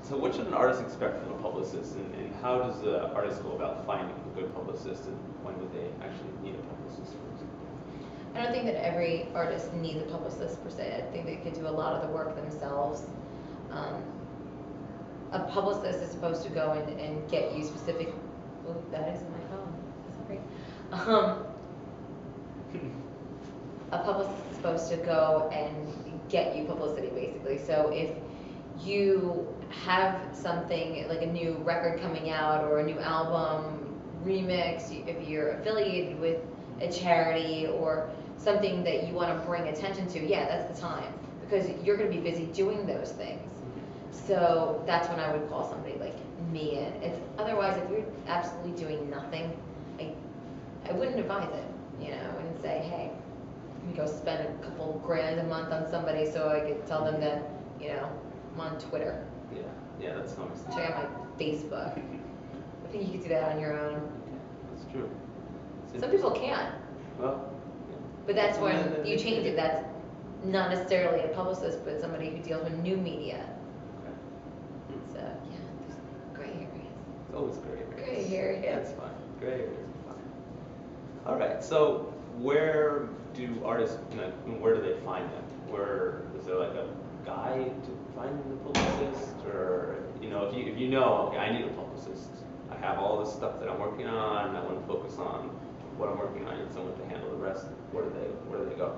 So what should an artist expect from a publicist, and how does the artist go about finding a good publicist, and when would they actually need a publicist, for example? I don't think that every artist needs a publicist per se. I think they could do a lot of the work themselves. Um, a publicist is supposed to go and get you specific. Oh, that is my phone. Sorry. A publicist is supposed to go and get you publicity, basically. So if you have something like a new record coming out or a new album remix, if you're affiliated with a charity or something that you want to bring attention to, yeah, that's the time, because you're going to be busy doing those things. So that's when I would call somebody like me in. It's otherwise, if you're absolutely doing nothing, I wouldn't advise it. I wouldn't say, hey, let me go spend a couple grand a month on somebody so I could tell them that, I'm on Twitter. Yeah, that's nice. Check out my Facebook. I think you could do that on your own. That's true. Some people can't. Well, yeah. But that's when you change it. That's not necessarily a publicist, but somebody who deals with new media. Okay. So, yeah, there's gray areas. It's always gray areas. Gray areas. That's fine. Gray areas are fine. All right, so where do artists, where do they find them? Is there like a guide to finding the publicist? Or, if you know, okay, I need a publicist. I have all this stuff that I'm working on, I want to focus on what I'm working on, I need someone to handle the rest. Where do they go?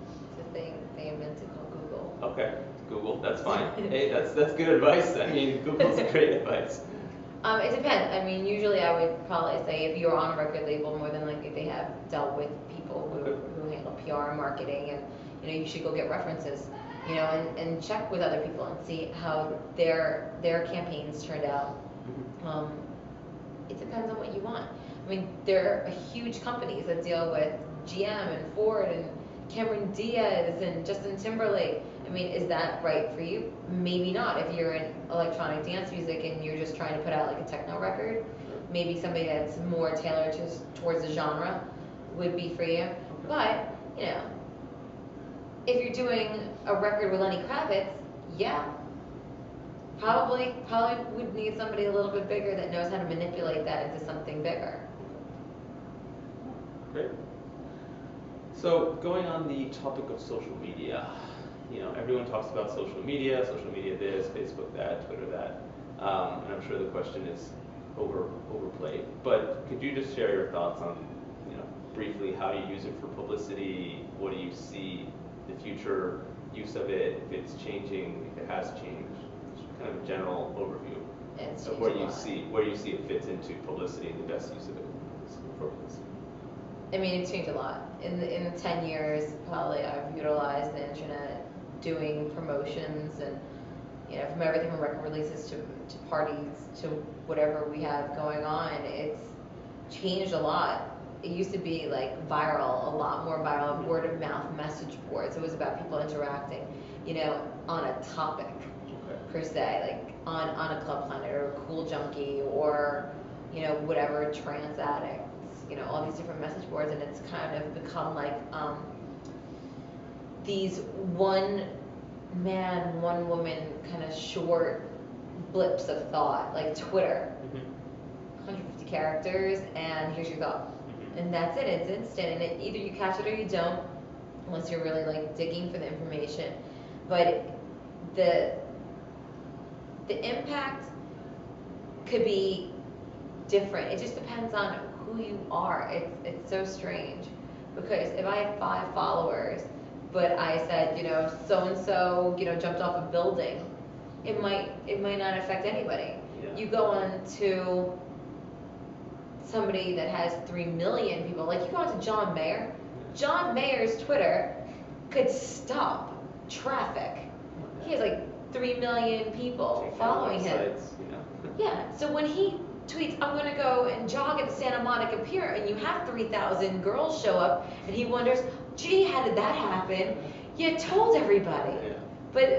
It's a thing they invented called Google. Okay, Google, that's fine. Hey, that's good advice. I mean, Google's great advice. It depends. I mean, usually I would probably say if you're on a record label, more than likely they have dealt with people who handle PR and marketing, and you should go get references, and check with other people and see how their campaigns turned out. It depends on what you want. I mean, there are huge companies that deal with GM and Ford and Cameron Diaz and Justin Timberlake. I mean, is that right for you? Maybe not. If you're in electronic dance music and you're just trying to put out like a techno record, maybe somebody that's more tailored towards the genre would be for you. But, if you're doing a record with Lenny Kravitz, yeah, probably would need somebody a little bit bigger that knows how to manipulate that into something bigger. Great. So going on the topic of social media, everyone talks about social media this, Facebook that, Twitter that, and I'm sure the question is overplayed. But could you just share your thoughts on, briefly how you use it for publicity? What do you see the future use of it? If it's changing, if it has changed, just kind of a general overview of where you see it fits into publicity and the best use of it for publicity. I mean, it's changed a lot. In 10 years, probably I've utilized the internet doing promotions and, from everything from record releases to parties to whatever we have going on. It's changed a lot. It used to be like a lot more viral, word of mouth message boards. It was about people interacting, on a topic per se, like on a Club Planet or a Cool Junkie or, whatever, Trans Addicts, all these different message boards, and it's kind of become like these one man, one woman kind of short blips of thought, like Twitter. 150 characters, and here's your thought. And that's it. It's instant, and either you catch it or you don't, unless you're really like digging for the information. But the impact could be different. It just depends on who you are. It's so strange, because if I have 5 followers, but I said, so and so, jumped off a building, it might not affect anybody. Yeah. You go on to somebody that has 3 million people, like you go on to John Mayer. John Mayer's Twitter could stop traffic. He has like 3 million people following him. Yeah, so when he tweets, I'm going to go and jog at the Santa Monica Pier, and you have 3,000 girls show up, and he wonders, gee, how did that happen? You told everybody. Yeah. But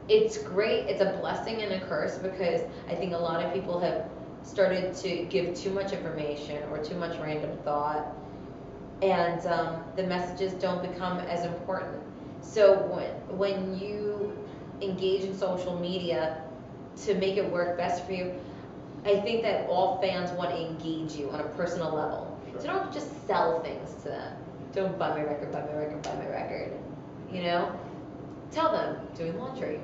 it's great. It's a blessing and a curse, because I think a lot of people have started to give too much information or too much random thought, and the messages don't become as important. So when you engage in social media to make it work best for you. I think that all fans want to engage you on a personal level. Sure. So don't just sell things to them. Don't buy my record, buy my record, buy my record. You know? Tell them, doing laundry.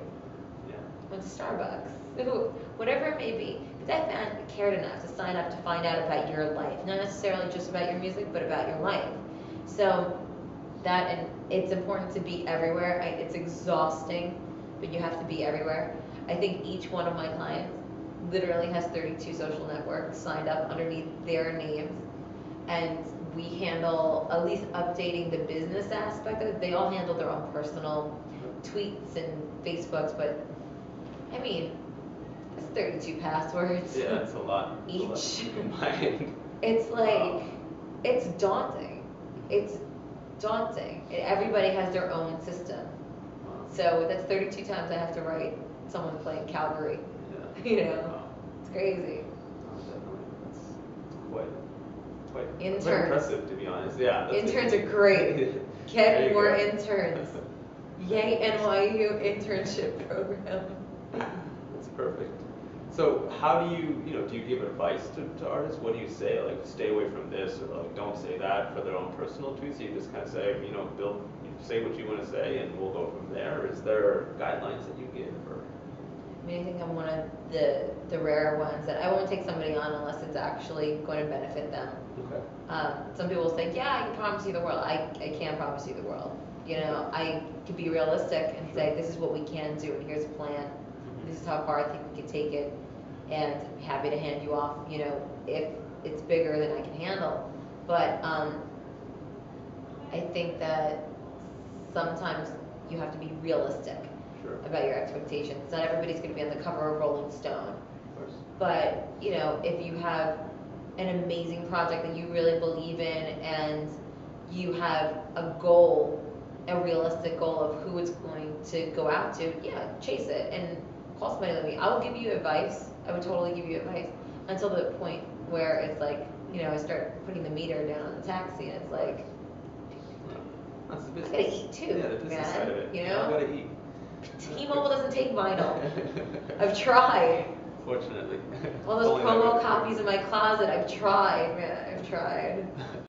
Yeah. Went to Starbucks. Whatever it may be. But that fan cared enough to sign up to find out about your life. Not necessarily just about your music, but about your life. So that, and it's important to be everywhere. It's exhausting, but you have to be everywhere. I think each one of my clients literally has 32 social networks signed up underneath their names, and we handle at least updating the business aspect of it. They all handle their own personal tweets and Facebooks, but I mean, it's 32 passwords. Yeah, it's a lot. Each. Combined. It's like, it's daunting. It's daunting. Everybody has their own system. Wow. So that's 32 times I have to write someone playing Calgary. Yeah. You know, Wow. it's crazy. Definitely. That's quite Interns. very impressive, to be honest. Yeah. That's Interns it. are great. There Get you more go. interns. Yay, NYU internship program. That's perfect. So how do you do you give advice to artists? What do you say? Like, stay away from this, or like, don't say that, for their own personal tweets? You just kind of say, say what you want to say, and we'll go from there. Or is there guidelines that you give? Or I mean, I think I'm one of the rare ones that I won't take somebody on unless it's actually going to benefit them. okay. Some people say, yeah, I can promise you the world. I can't promise you the world. I can be realistic and say, this is what we can do, and here's a plan. This is how far I think we can take it, and I'm happy to hand you off, if it's bigger than I can handle. But I think that sometimes you have to be realistic Sure. about your expectations. Not everybody's going to be on the cover of Rolling Stone. Of course. But, if you have an amazing project that you really believe in, and you have a goal, a realistic goal of who it's going to go out to, yeah, chase it and call somebody like me. I will give you advice. I would totally give you advice until the point where it's like, I start putting the meter down on the taxi, and it's like, That's the I business. gotta eat too, Yeah, the business man. side of it. You I know? gotta eat. T-Mobile doesn't take vinyl. I've tried. Fortunately. All It's those only that promo way. copies in my closet, I've tried, man. I've tried.